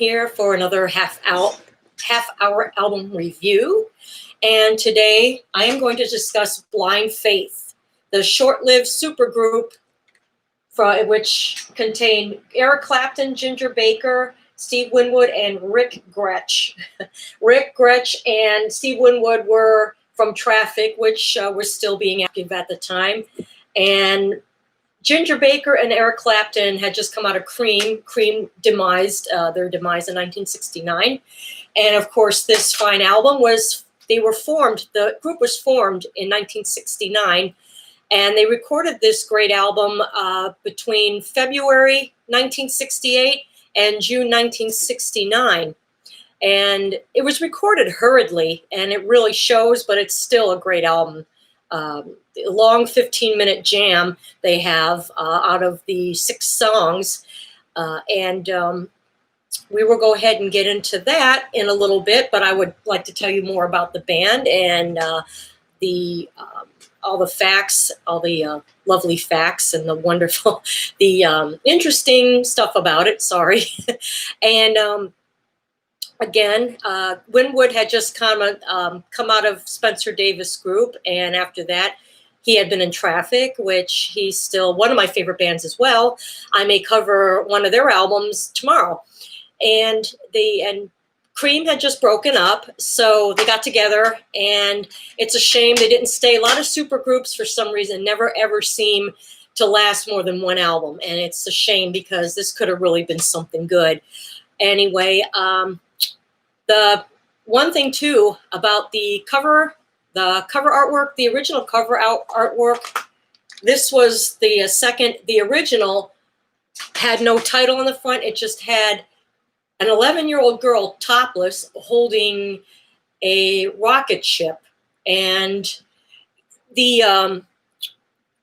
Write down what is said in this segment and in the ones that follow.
here for another half hour album review. And today I am going to discuss Blind Faith, the short-lived supergroup which contained Eric Clapton, Ginger Baker, Steve Winwood, and Rick Gretsch. Rick Gretsch and Steve Winwood were from Traffic, which was still being active at the time. And Ginger Baker and Eric Clapton had just come out of Cream. Cream demised their demise in 1969. And of course, this fine album the group was formed in 1969. And they recorded this great album between February 1968 and June 1969. And it was recorded hurriedly, and it really shows, but it's still a great album. Long 15-minute jam they have out of the 6 songs. We will go ahead and get into that in a little bit, but I would like to tell you more about the band and all the facts, all the lovely facts and the wonderful, interesting stuff about it, sorry. And again, Winwood had just come out of Spencer Davis Group, and after that, he had been in Traffic, which he's still one of my favorite bands as well. I may cover one of their albums tomorrow. And Cream had just broken up, so they got together, and it's a shame they didn't stay. A lot of supergroups, for some reason, never ever seem to last more than one album, and it's a shame because this could have really been something good. Anyway, the one thing too about the cover artwork, the original cover artwork, this was the second. The original had no title on the front; it just had an 11-year-old girl topless holding a rocket ship. And the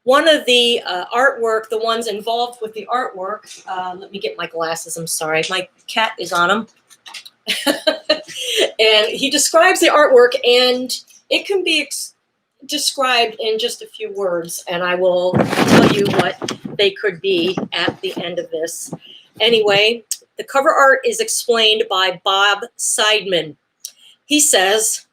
one of the artwork, the ones involved with the artwork, let me get my glasses, I'm sorry, my cat is on them. And he describes the artwork, and it can be described in just a few words, and I will tell you what they could be at the end of this. Anyway, the cover art is explained by Bob Seidman. He says,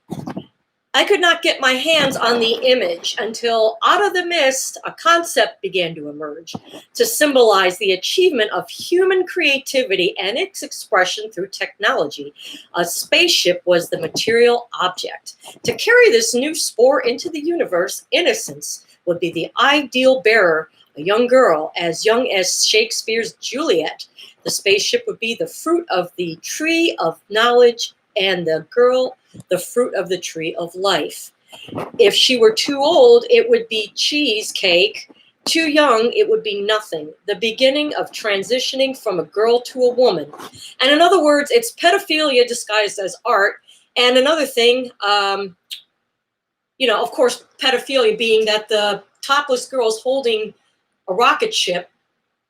"I could not get my hands on the image until out of the mist, a concept began to emerge to symbolize the achievement of human creativity and its expression through technology. A spaceship was the material object. To carry this new spore into the universe, innocence would be the ideal bearer, a young girl as young as Shakespeare's Juliet. The spaceship would be the fruit of the tree of knowledge, and the girl, the fruit of the tree of life. If she were too old, it would be cheesecake. Too young, it would be nothing. The beginning of transitioning from a girl to a woman." And in other words, it's pedophilia disguised as art. And another thing, of course, pedophilia being that the topless girl is holding a rocket ship,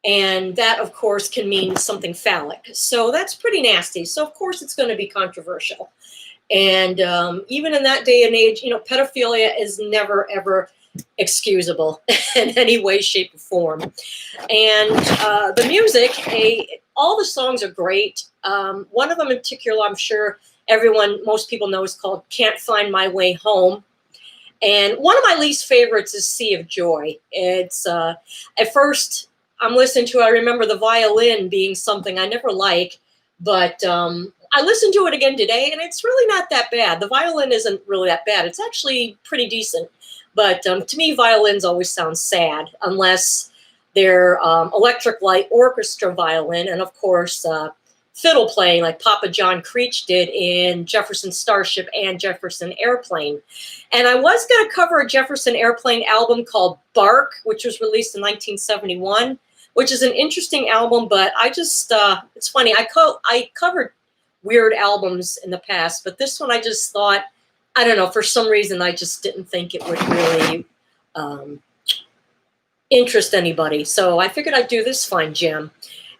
and that, of course, can mean something phallic. So that's pretty nasty. So, of course, it's going to be controversial. And even in that day and age, pedophilia is never, ever excusable in any way, shape, or form. And the music, all the songs are great. One of them in particular, I'm sure most people know, is called "Can't Find My Way Home." And one of my least favorites is "Sea of Joy." It's, at first, I'm listening to it, I remember the violin being something I never like, but I listened to it again today, and it's really not that bad. The violin isn't really that bad. It's actually pretty decent. But to me, violins always sound sad, unless they're electric light orchestra violin, and of course, fiddle playing like Papa John Creech did in Jefferson Starship and Jefferson Airplane. And I was going to cover a Jefferson Airplane album called Bark, which was released in 1971, which is an interesting album, but I just, it's funny, I covered weird albums in the past, but this one I just thought, I don't know, for some reason I just didn't think it would really interest anybody. So I figured I'd do this fine gem.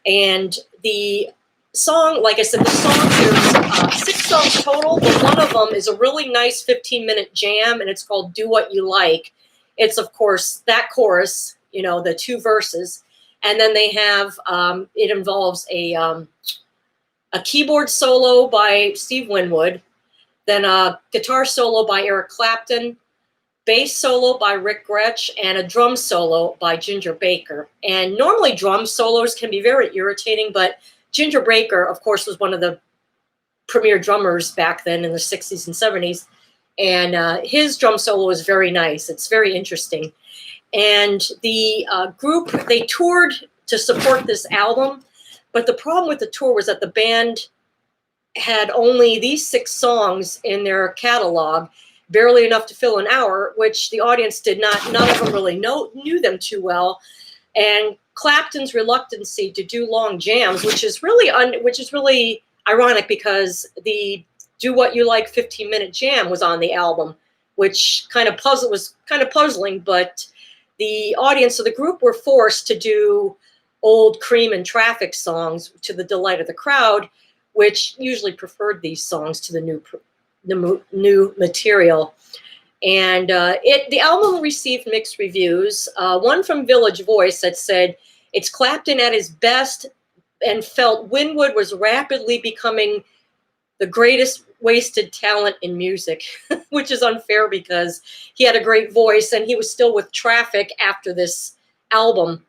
And the song, like I said, there's 6 songs total, but one of them is a really nice 15-minute jam, and it's called "Do What You Like." It's, of course, that chorus, the 2 verses. And then they have, it involves a a keyboard solo by Steve Winwood, then a guitar solo by Eric Clapton, bass solo by Rick Gretsch, and a drum solo by Ginger Baker. And normally drum solos can be very irritating, but Ginger Baker, of course, was one of the premier drummers back then in the 60s and 70s. And his drum solo was very nice. It's very interesting. And the group, they toured to support this album. But the problem with the tour was that the band had only these 6 songs in their catalog, barely enough to fill an hour, which the audience did not, none of them really knew them too well. And Clapton's reluctancy to do long jams, which is really ironic, because the Do What You Like 15-minute jam was on the album, which was kind of puzzling, but the audience of the group were forced to do old Cream and Traffic songs to the delight of the crowd, which usually preferred these songs to the new material. And the album received mixed reviews. One from Village Voice that said, "It's Clapton at his best," and felt Winwood was rapidly becoming the greatest wasted talent in music, which is unfair because he had a great voice and he was still with Traffic after this album.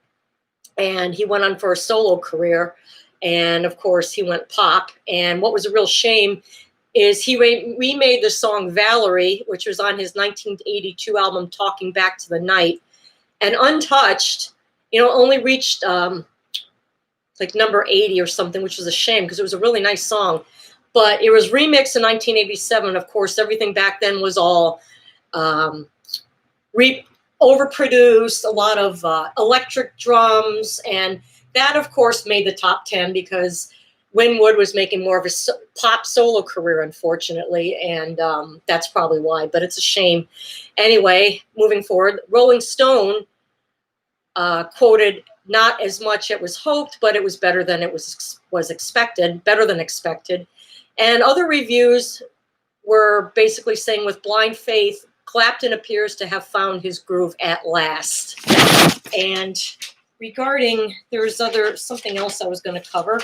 And he went on for a solo career. And of course, he went pop. And what was a real shame is he remade the song Valerie, which was on his 1982 album, Talking Back to the Night. And Untouched, only reached like number 80 or something, which was a shame because it was a really nice song. But it was remixed in 1987. Of course, everything back then was all overproduced, a lot of electric drums. And that, of course, made the top 10 because Winwood was making more of a pop solo career, unfortunately. And that's probably why, but it's a shame. Anyway, moving forward, Rolling Stone quoted, "Not as much it was hoped, but it was better than it was expected, better than expected." And other reviews were basically saying, with Blind Faith, Clapton appears to have found his groove at last. And regarding, there's something else I was going to cover.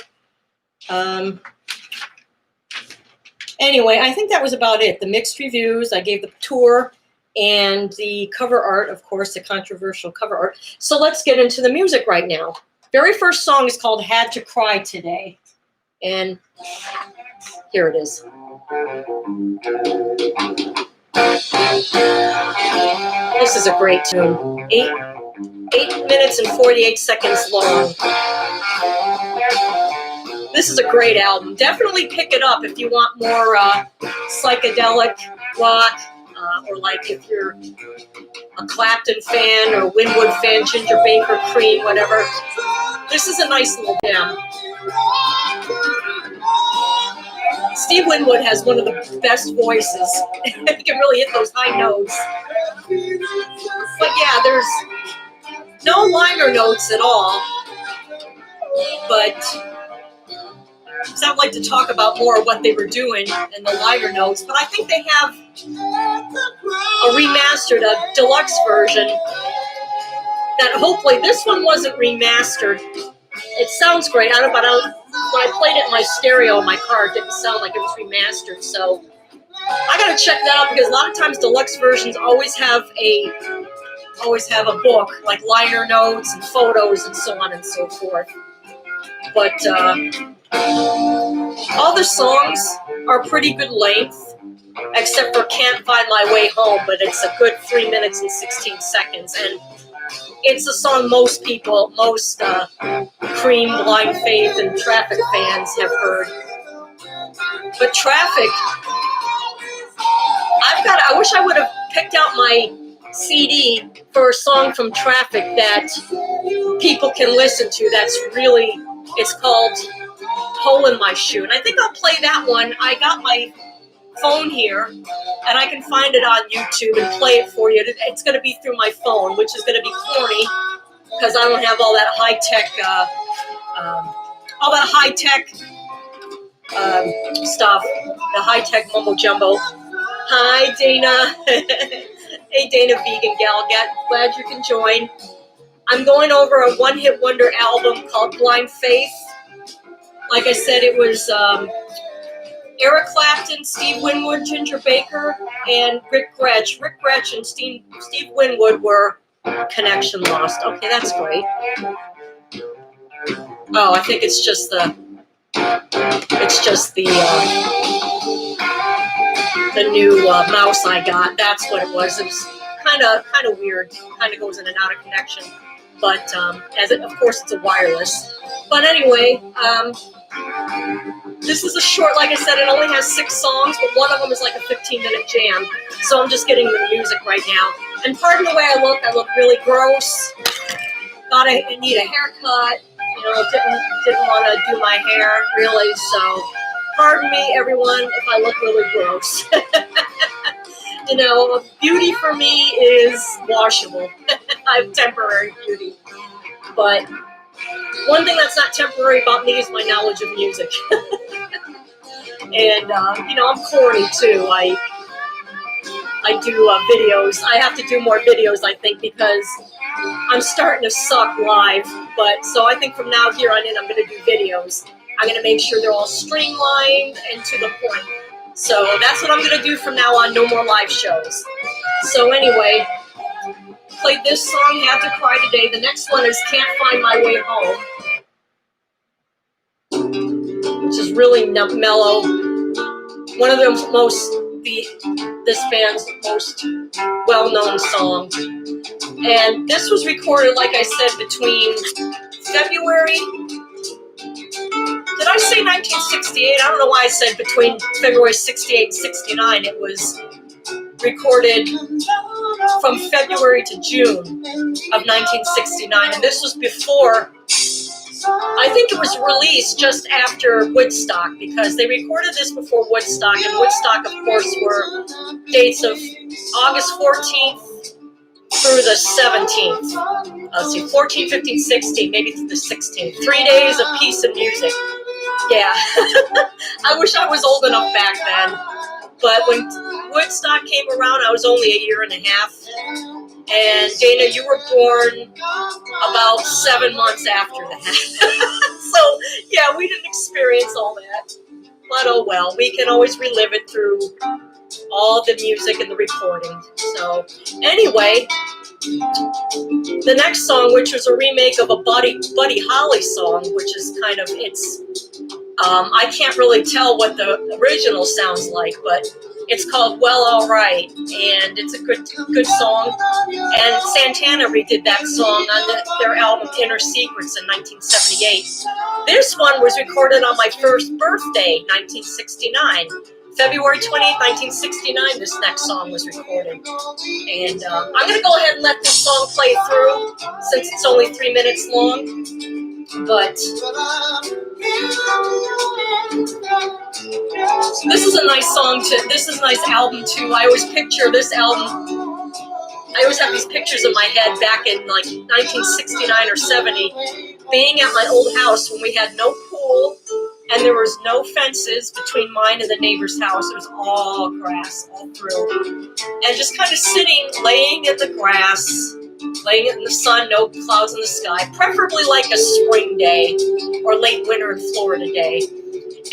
Anyway, I think that was about it. The mixed reviews, I gave the tour, and the cover art, of course, the controversial cover art. So let's get into the music right now. Very first song is called Had to Cry Today. And here it is. This is a great tune. 8 minutes and 48 seconds long. This is a great album. Definitely pick it up if you want more psychedelic rock, or like if you're a Clapton fan or Winwood fan, Ginger Baker, Cream, whatever. This is a nice little jam. Steve Winwood has one of the best voices. He can really hit those high notes. But yeah, there's no liner notes at all. But I'd like to talk about more of what they were doing in the liner notes. But I think they have a remastered, a deluxe version that hopefully, this one wasn't remastered. It sounds great. I don't know, but when I played it in my stereo in my car, it didn't sound like it was remastered. So I gotta check that out because a lot of times deluxe versions always have a book, like liner notes and photos and so on and so forth. But all the songs are pretty good length, except for Can't Find My Way Home, but it's a good 3 minutes and 16 seconds. And it's a song most Cream, Blind Faith, and Traffic fans have heard. But Traffic, I wish I would have picked out my CD for a song from Traffic that people can listen to. It's called Hole in My Shoe. And I think I'll play that one. I got my phone here, and I can find it on YouTube and play it for you. It's going to be through my phone, which is going to be corny because I don't have all that high-tech stuff, the high-tech mumbo-jumbo. Hi, Dana. Hey, Dana, vegan gal. Glad you can join. I'm going over a one-hit wonder album called Blind Faith. Like I said, it was Eric Clapton, Steve Winwood, Ginger Baker, and Rick Gretsch. Rick Gretsch and Steve Winwood were Connection Lost. Okay, that's great. Oh, I think it's just the new mouse I got. That's what it was. It was kind of weird. Kind of goes in and out of connection. But of course, it's a wireless. But anyway, this is a short. Like I said, it only has 6 songs, but one of them is like a 15-minute jam. So I'm just getting the music right now. And pardon the way I look. I look really gross. I need a haircut. You know, didn't want to do my hair really. So pardon me, everyone, if I look really gross. You know, beauty for me is washable. I have temporary beauty. But one thing that's not temporary about me is my knowledge of music. And, you know, I'm corny too. I do videos. I have to do more videos, I think, because I'm starting to suck live. But so I think from now here on in, I'm going to do videos. I'm going to make sure they're all streamlined and to the point. So that's what I'm going to do from now on. No more live shows. So anyway, played this song, Have to Cry Today. The next one is Can't Find My Way Home, which is really mellow. One of this band's most well-known songs. And this was recorded, like I said, between February, did I say 1968? I don't know why I said between February 68 and 69. It was recorded from February to June of 1969. And this was before, I think it was released just after Woodstock, because they recorded this before Woodstock. And Woodstock, of course, were dates of August 14th through the 17th. Let's see, 14, 15, 16, maybe through the 16th. 3 days of peace and music. Yeah. I wish I was old enough back then. But when Woodstock came around, I was only a year and a half. And Dana, you were born about 7 months after that. So, yeah, we didn't experience all that. But oh well, we can always relive it through all the music and the recording. So, anyway, the next song, which was a remake of a Buddy Holly song, which is kind of, I can't really tell what the original sounds like, but it's called Well Alright, and it's a good song. And Santana redid that song on their album Inner Secrets in 1978. This one was recorded on my first birthday, 1969. February 20th, 1969, this next song was recorded. And I'm going to go ahead and let this song play through, since it's only 3 minutes long. But this is a nice song this is a nice album too. I always picture this album, I always have these pictures in my head back in like 1969 or 70, being at my old house when we had no pool and there was no fences between mine and the neighbor's house. It was all grass all through. And just kind of sitting, laying in the grass, laying in the sun, no clouds in the sky, preferably like a spring day or late winter in Florida day,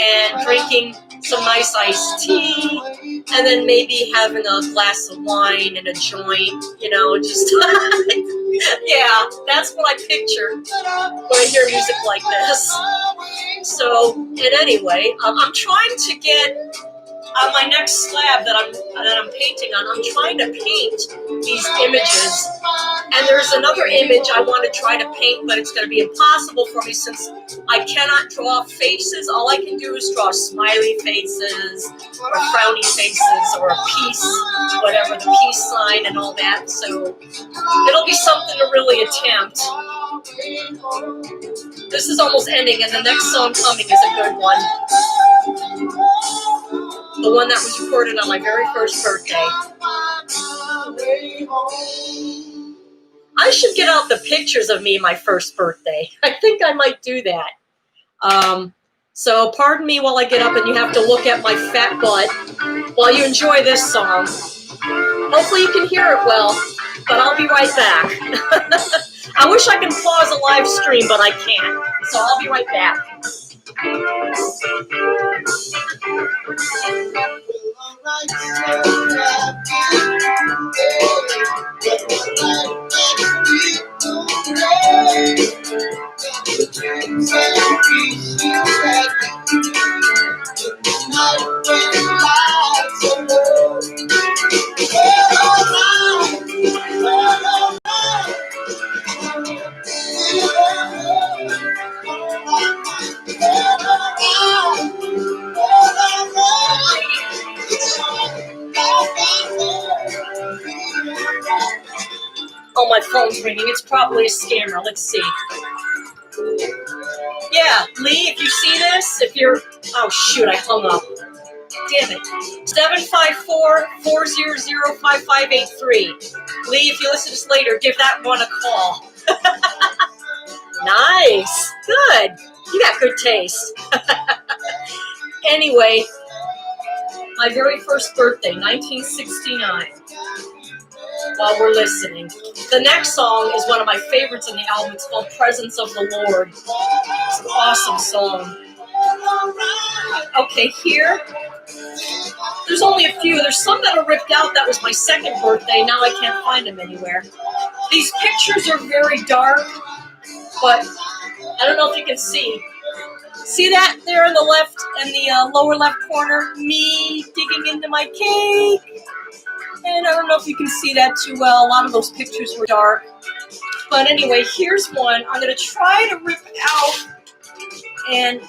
and drinking some nice iced tea, and then maybe having a glass of wine and a joint, you know, just, yeah, that's what I picture when I hear music like this. So, and anyway, I'm trying to get on my next slab that I'm painting on. I'm trying to paint these images, and there's another image I want to try to paint, but it's going to be impossible for me since I cannot draw faces. All I can do is draw smiley faces or frowny faces or a peace, whatever, the peace sign and all that. So it'll be something to really attempt. This is almost ending, and the next song coming is a good one. The one that was recorded on my very first birthday. I should get out the pictures of me my first birthday. I think I might do that. So pardon me while I get up and you have to look at my fat butt while you enjoy this song. Hopefully you can hear it well, but I'll be right back. I wish I could pause a live stream, but I can't. So I'll be right back. Oh, my phone's ringing. It's probably a scammer. Let's see. Yeah, Lee, if you see this, if you're... Oh, shoot, I hung up. Damn it. 754-400-5583. Lee, if you listen to this later, give that one a call. Nice. Good. You got good taste. Anyway, my very first birthday, 1969. While we're listening. The next song is one of my favorites in the album. It's called Presence of the Lord. It's an awesome song. Okay, here, there's only a few. There's some that are ripped out. That was my second birthday. Now I can't find them anywhere. These pictures are very dark, but I don't know if you can see. See that there in the left, in the lower left corner? Me digging into my cake. And I don't know if you can see that too well. A lot of those pictures were dark. But anyway, here's one. I'm going to try to rip out. And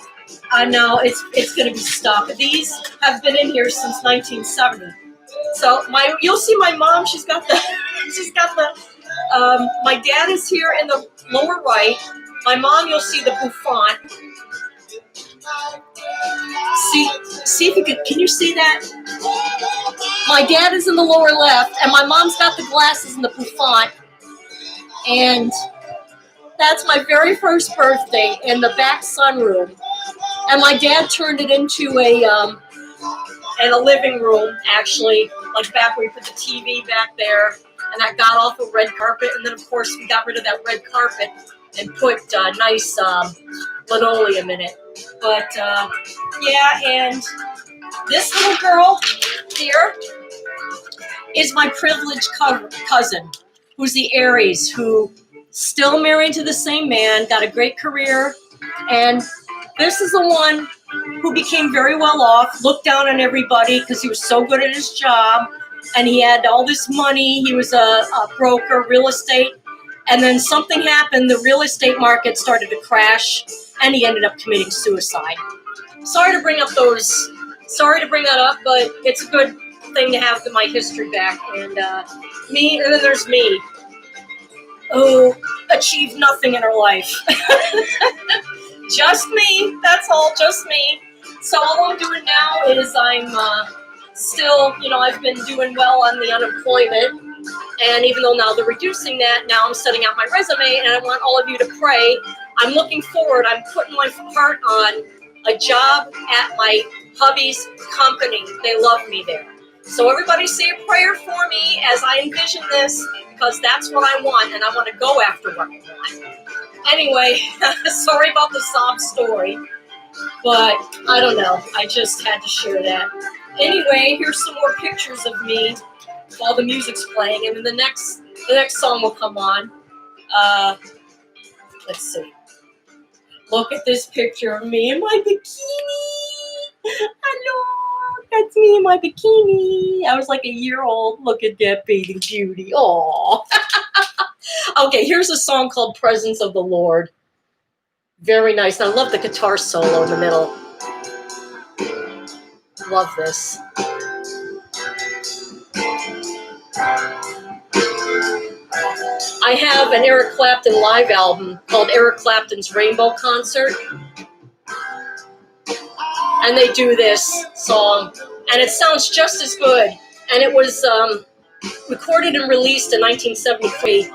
I know it's going to be stuck. These have been in here since 1970. So you'll see my mom. She's got the. My dad is here in the lower right. My mom, you'll see the bouffant. See if you can you see that? My dad is in the lower left, and my mom's got the glasses and the bouffant. And that's my very first birthday in the back sunroom. And my dad turned it into a living room, actually, like back where you put the TV back there, and that got off a red carpet. And then, of course, we got rid of that red carpet and put nice linoleum in it. But, yeah, and this little girl here is my privileged cousin, who's the Aries, who still married to the same man, got a great career, and this is the one who became very well off, looked down on everybody because he was so good at his job, and he had all this money. He was a broker, real estate, and then something happened. The real estate market started to crash, and he ended up committing suicide. Sorry to bring that up, but it's a good thing to have my history back. And me, and then there's me, who achieved nothing in her life. Just me, that's all, just me. So all I'm doing now is I'm still, I've been doing well on the unemployment. And even though now they're reducing that, now I'm setting out my resume, and I want all of you to pray. I'm looking forward. I'm putting my heart on a job at my hubby's company. They love me there. So everybody say a prayer for me as I envision this, because that's what I want, and I want to go after what I want. Anyway, sorry about the sob story, but I don't know. I just had to share that. Anyway, here's some more pictures of me while the music's playing, and then the next song will come on. Let's see. Look at this picture of me in my bikini. Hello, that's me in my bikini. I was like a year old. Look at that bathing beauty. Aww. Okay, here's a song called Presence of the Lord. Very nice. I love the guitar solo in the middle. Love this. I have an Eric Clapton live album called Eric Clapton's Rainbow Concert. And they do this song. And it sounds just as good. And it was recorded and released in 1973.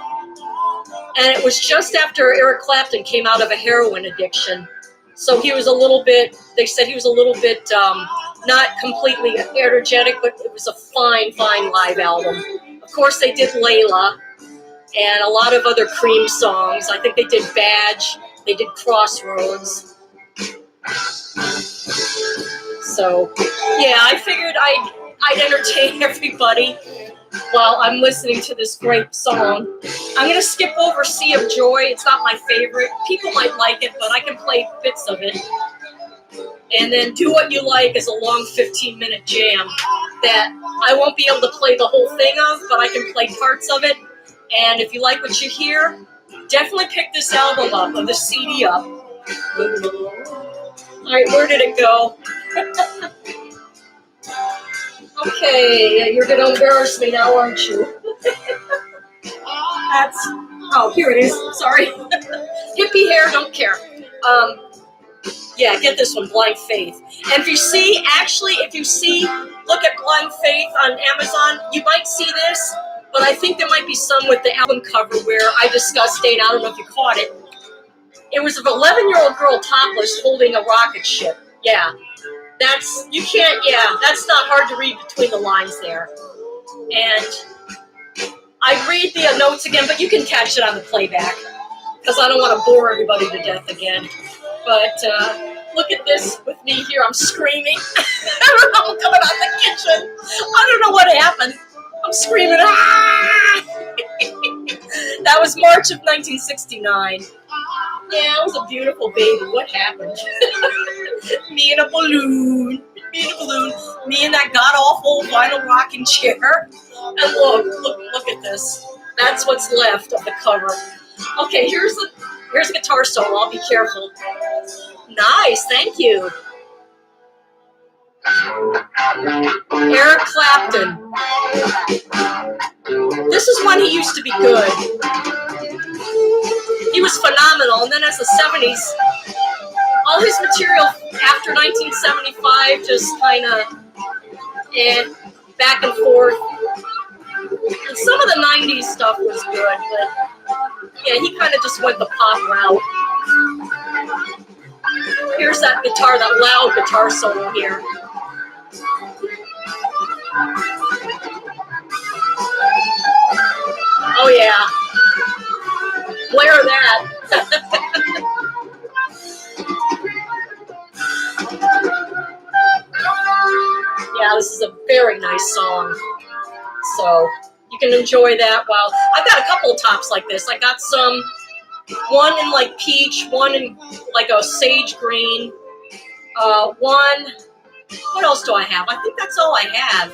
And it was just after Eric Clapton came out of a heroin addiction. So he was a little bit, they said he was a little bit not completely energetic, but it was a fine, fine live album. Of course, they did Layla and a lot of other Cream songs. I think they did Badge. They did Crossroads. So, yeah, I figured I'd entertain everybody while I'm listening to this great song. I'm going to skip over Sea of Joy. It's not my favorite. People might like it, but I can play bits of it. And then Do What You Like is a long 15-minute jam that I won't be able to play the whole thing of, but I can play parts of it. And if you like what you hear, definitely pick this album up, or the CD up. All right, where did it go? Okay, you're going to embarrass me now, aren't you? Oh, here it is. Sorry. Hippie hair, don't care. Yeah, get this one, Blind Faith. And if you see, look at Blind Faith on Amazon, you might see this, but I think there might be some with the album cover where I discussed Dana. I don't know if you caught it. It was an 11-year-old girl topless holding a rocket ship. Yeah, that's not hard to read between the lines there. And I read the notes again, but you can catch it on the playback because I don't want to bore everybody to death again. But look at this with me here. I'm screaming. I don't know. I'm coming out of the kitchen. I don't know what happened. I'm screaming. Ah! That was March of 1969. Yeah, I was a beautiful baby. What happened? Me in a balloon. Me in that god-awful vinyl rocking chair. And look at this. That's what's left of the cover. Okay, here's a guitar solo. I'll be careful. Nice, thank you. Eric Clapton. This is when he used to be good. He was phenomenal, and then as the 70s, all his material after 1975 just kind of back and forth. And some of the 90s stuff was good, but yeah, he kind of just went the pop route. Here's that loud guitar solo here. Oh yeah. Blare that. Yeah, this is a very nice song. So you can enjoy that while I've got a couple of tops like this. I got one in like peach, one in like a sage green, one. What else do I have? I think that's all I have.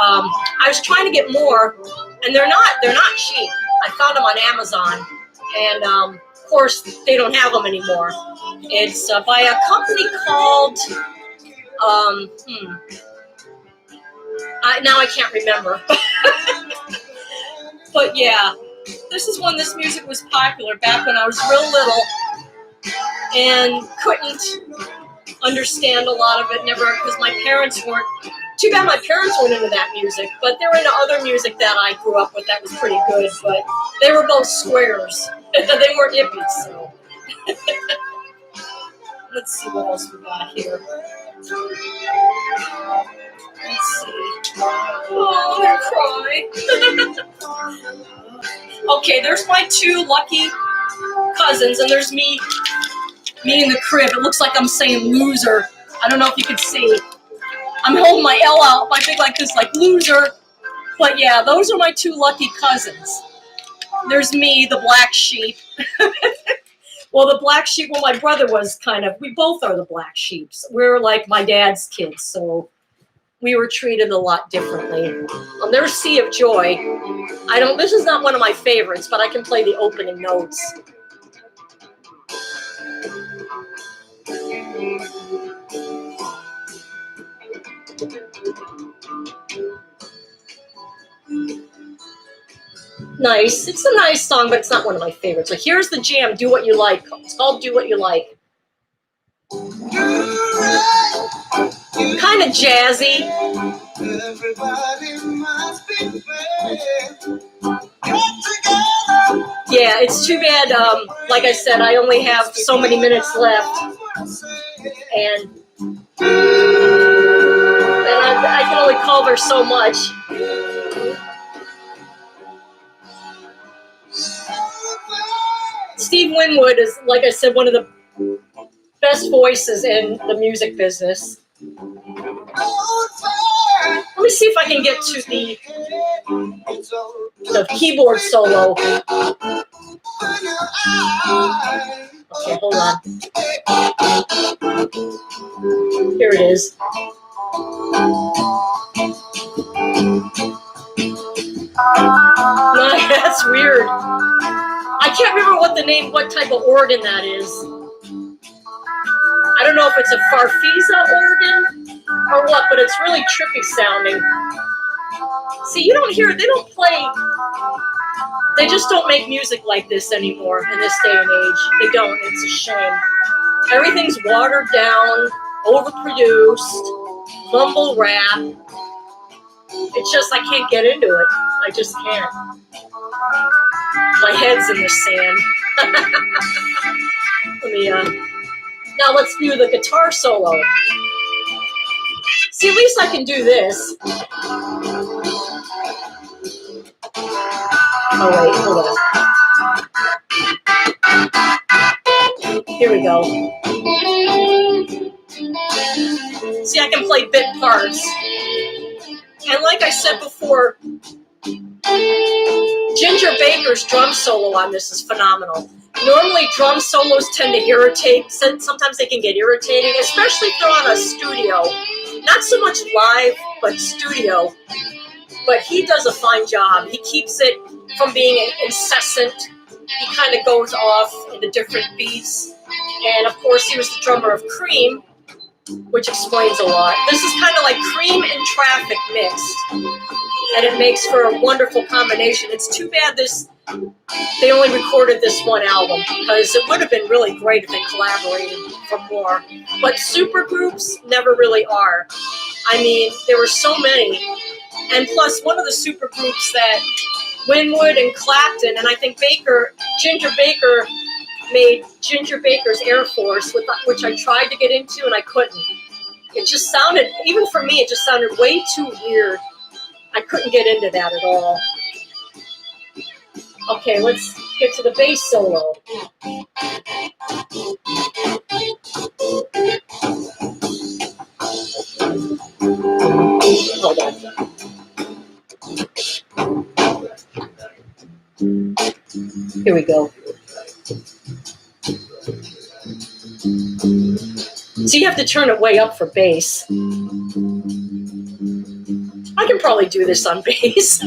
I was trying to get more, and they're not cheap. I found them on Amazon, and of course they don't have them anymore. It's by a company called now I can't remember. But yeah, this is when this music was popular back when I was real little and couldn't understand a lot of it, never, because my parents weren't. Too bad my parents weren't into that music, but they were into other music that I grew up with that was pretty good, but they were both squares. They weren't hippies, so. Let's see what else we got here. Let's see. Oh, they're crying. Okay, there's my two lucky cousins, and there's me in the crib. It looks like I'm saying loser. I don't know if you can see. I'm holding my L out, my big like this, like loser. But yeah, those are my two lucky cousins. There's me, the black sheep. Well, the black sheep, well, my brother was we both are the black sheeps. We're like my dad's kids, so we were treated a lot differently. There's Sea of Joy. This is not one of my favorites, but I can play the opening notes. Nice. It's a nice song, but it's not one of my favorites. So here's the jam, Do What You Like. It's called Do What You Like. Kind of jazzy. Yeah, it's too bad. Like I said, I only have so many minutes left. And I can only cover so much. Steve Winwood is, like I said, one of the best voices in the music business. Let me see if I can get to the keyboard solo. Okay, hold on. Here it is. No, that's weird. I can't remember what type of organ that is. I don't know if it's a Farfisa organ or what, but it's really trippy sounding. See, you don't hear, they don't play, they just don't make music like this anymore in this day and age. They don't, it's a shame. Everything's watered down, overproduced, mumble rap. It's just, I can't get into it. I just can't. My head's in the sand. Let me, now let's do the guitar solo. See, at least I can do this. Oh, wait, hold on. Here we go. See, I can play bit parts. And like I said before, Ginger Baker's drum solo on this is phenomenal. Normally, drum solos tend to irritate. Sometimes they can get irritating, especially if they're on a studio. Not so much live, but studio. But he does a fine job. He keeps it from being incessant. He kind of goes off into different beats. And of course, he was the drummer of Cream, which explains a lot. This is kind of like Cream and Traffic mixed. And it makes for a wonderful combination. It's too bad they only recorded this one album, because it would have been really great if they collaborated for more. But supergroups never really are. I mean, there were so many. And plus, one of the supergroups that Winwood and Clapton, and I think Ginger Baker made Ginger Baker's Air Force, which I tried to get into and I couldn't. It just sounded, even for me, it just sounded way too weird. I couldn't get into that at all. Okay, let's get to the bass solo. Hold on. Here we go. So you have to turn it way up for bass. I can probably do this on bass.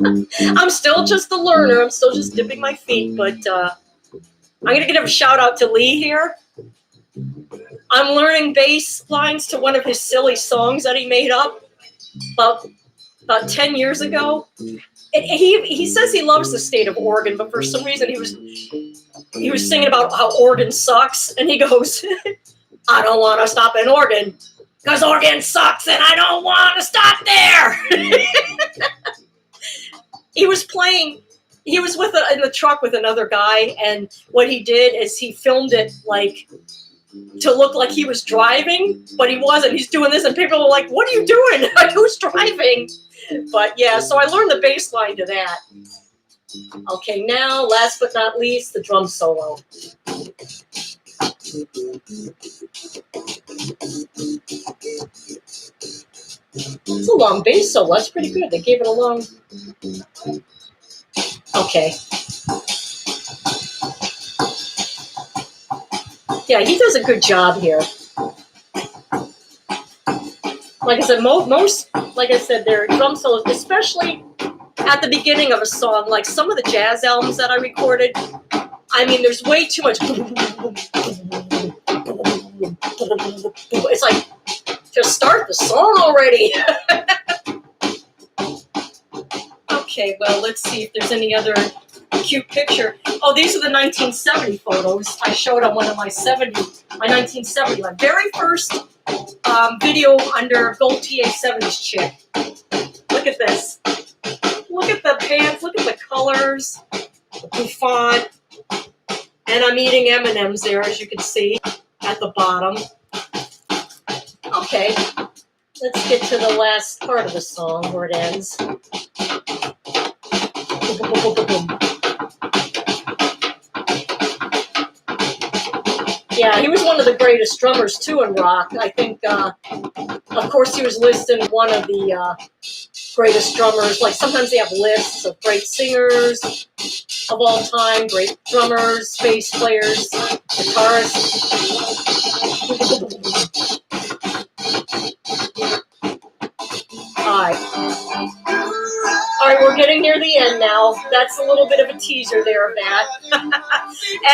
I'm still just a learner. I'm still just dipping my feet, but I'm going to give a shout out to Lee here. I'm learning bass lines to one of his silly songs that he made up about 10 years ago. And he says he loves the state of Oregon, but for some reason he was singing about how Oregon sucks, and he goes, I don't want to stop in Oregon because Oregon sucks and I don't want to stop there. He was in the truck with another guy, and what he did is he filmed it like to look like he was driving, but he wasn't. He's doing this, and people were like, what are you doing? Who's driving? But yeah, so I learned the bass line to that. Okay, now, last but not least, the drum solo. It's a long bass solo. That's pretty good. They gave it a long... Okay. Yeah, he does a good job here. Like I said, their drum solos, especially at the beginning of a song, like some of the jazz albums that I recorded, I mean, there's way too much. It's like, just start the song already. Okay, well, let's see if there's any other cute picture. Oh, these are the 1970 photos I showed on one of my 1970, my very first video under Gold TA 70s chick. Look at this. Look at the pants, look at the colors, the bouffant. And I'm eating M&Ms there, as you can see, at the bottom. Okay, let's get to the last part of the song where it ends. Yeah, he was one of the greatest drummers too in rock. I think, of course, he was listed one of the greatest drummers. Like sometimes they have lists of great singers of all time, great drummers, bass players, guitarists. All right, we're getting near the end now. That's a little bit of a teaser there of that.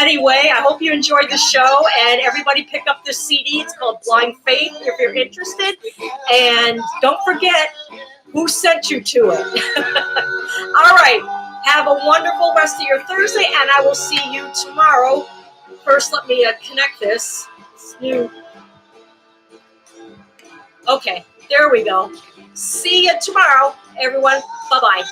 Anyway, I hope you enjoyed the show, and everybody pick up this CD. It's called Blind Faith if you're interested. And don't forget who sent you to it. All right, have a wonderful rest of your Thursday, and I will see you tomorrow. First, let me connect this. It's new. Okay, there we go. See you tomorrow, everyone. Bye-bye.